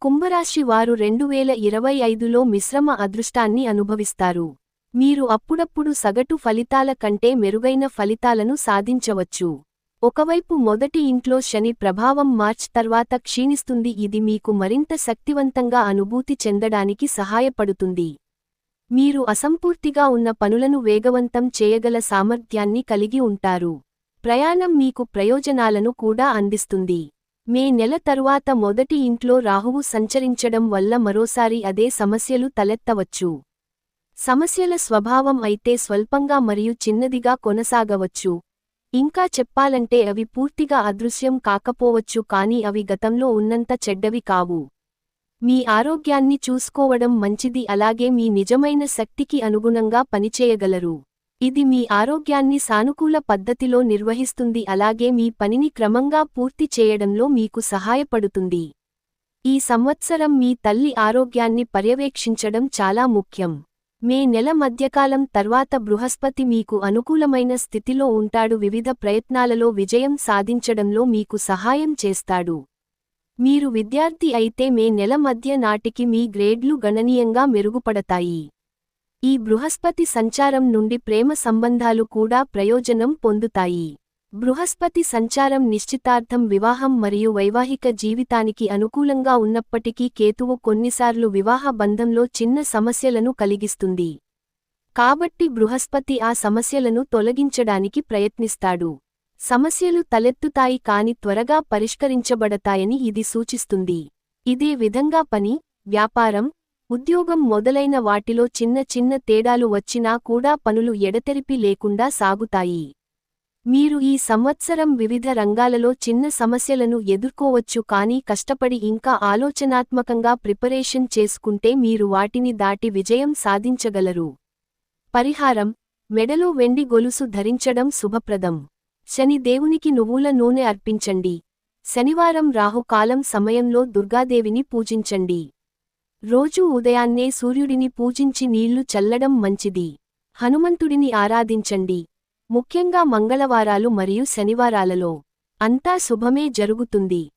కుంభరాశి వారు 2025లో మిశ్రమ అదృష్టాన్ని అనుభవిస్తారు. మీరు అప్పుడప్పుడు సగటు ఫలితాల కంటే మెరుగైన ఫలితాలను సాధించవచ్చు. ఒకవైపు మొదటి ఇంట్లో శని ప్రభావం మార్చ్ తర్వాత క్షీణిస్తుంది, ఇది మీకు మరింత శక్తివంతంగా అనుభూతి చెందడానికి సహాయపడుతుంది. మీరు అసంపూర్తిగా ఉన్న పనులను వేగవంతం చేయగల సామర్థ్యాన్ని కలిగి ఉంటారు. ప్రయాణం మీకు ప్రయోజనాలను కూడా అందిస్తుంది. మే నెల తరువాత మొదటి ఇంట్లో రాహువు సంచరించడం వల్ల మరోసారి అదే సమస్యలు తలెత్తవచ్చు. సమస్యల స్వభావం అయితే స్వల్పంగా మరియు చిన్నదిగా కొనసాగవచ్చు. ఇంకా చెప్పాలంటే అవి పూర్తిగా అదృశ్యం కాకపోవచ్చు, కానీ అవి గతంలో ఉన్నంత చెడ్డవి కావు. మీ ఆరోగ్యాన్ని చూసుకోవడం మంచిది, అలాగే మీ నిజమైన శక్తికి అనుగుణంగా పనిచేయగలరు. ఇది మీ ఆరోగ్యాన్ని సానుకూల పద్ధతిలో నిర్వహిస్తుంది, అలాగే మీ పనిని క్రమంగా పూర్తి చేయడంలో మీకు సహాయపడుతుంది. ఈ సంవత్సరం మీ తల్లి ఆరోగ్యాన్ని పర్యవేక్షించడం చాలా ముఖ్యం. మే నెల మధ్యకాలం తర్వాత బృహస్పతి మీకు అనుకూలమైన స్థితిలో ఉంటాడు, వివిధ ప్రయత్నాలలో విజయం సాధించడంలో మీకు సహాయం చేస్తాడు. మీరు విద్యార్థి అయితే మే నెల మధ్య నాటికి మీ గ్రేడ్లు గణనీయంగా మెరుగుపడతాయి. ఈ బృహస్పతి సంచారం నుండి ప్రేమ సంబంధాలు కూడా ప్రయోజనం పొందుతాయి. బృహస్పతి సంచారం నిశ్చితార్థం, వివాహం మరియు వైవాహిక జీవితానికి అనుకూలంగా ఉన్నప్పటికీ కేతువు కొన్నిసార్లు వివాహ బంధంలో చిన్న సమస్యలను కలిగిస్తుంది. కాబట్టి బృహస్పతి ఆ సమస్యలను తొలగించడానికి ప్రయత్నిస్తాడు. సమస్యలు తలెత్తుతాయి కానీ త్వరగా పరిష్కరించబడతాయని ఇది సూచిస్తుంది. ఇదే విధంగా పని, వ్యాపారం, ఉద్యోగం మొదలైన వాటిలో చిన్న చిన్న తేడాలు వచ్చినా కూడా పనులు ఎడతెరిపి లేకుండా సాగుతాయి. మీరు ఈ సంవత్సరం వివిధ రంగాలలో చిన్న సమస్యలను ఎదుర్కోవచ్చు, కానీ కష్టపడి ఇంకా ఆలోచనాత్మకంగా ప్రిపరేషన్ చేసుకుంటే మీరు వాటిని దాటి విజయం సాధించగలరు. పరిహారం: మెడలో వెండి గొలుసు ధరించడం శుభప్రదం. శని దేవునికి నువ్వుల నూనె అర్పించండి. శనివారం రాహుకాలం సమయంలో దుర్గాదేవిని పూజించండి. రోజూ ఉదయాన్నే సూర్యుడిని పూజించి నీళ్లు చల్లడం మంచిది. హనుమంతుడిని ఆరాధించండి, ముఖ్యంగా మంగళవారాలు మరియు శనివారాలలో. అంతా శుభమే జరుగుతుంది.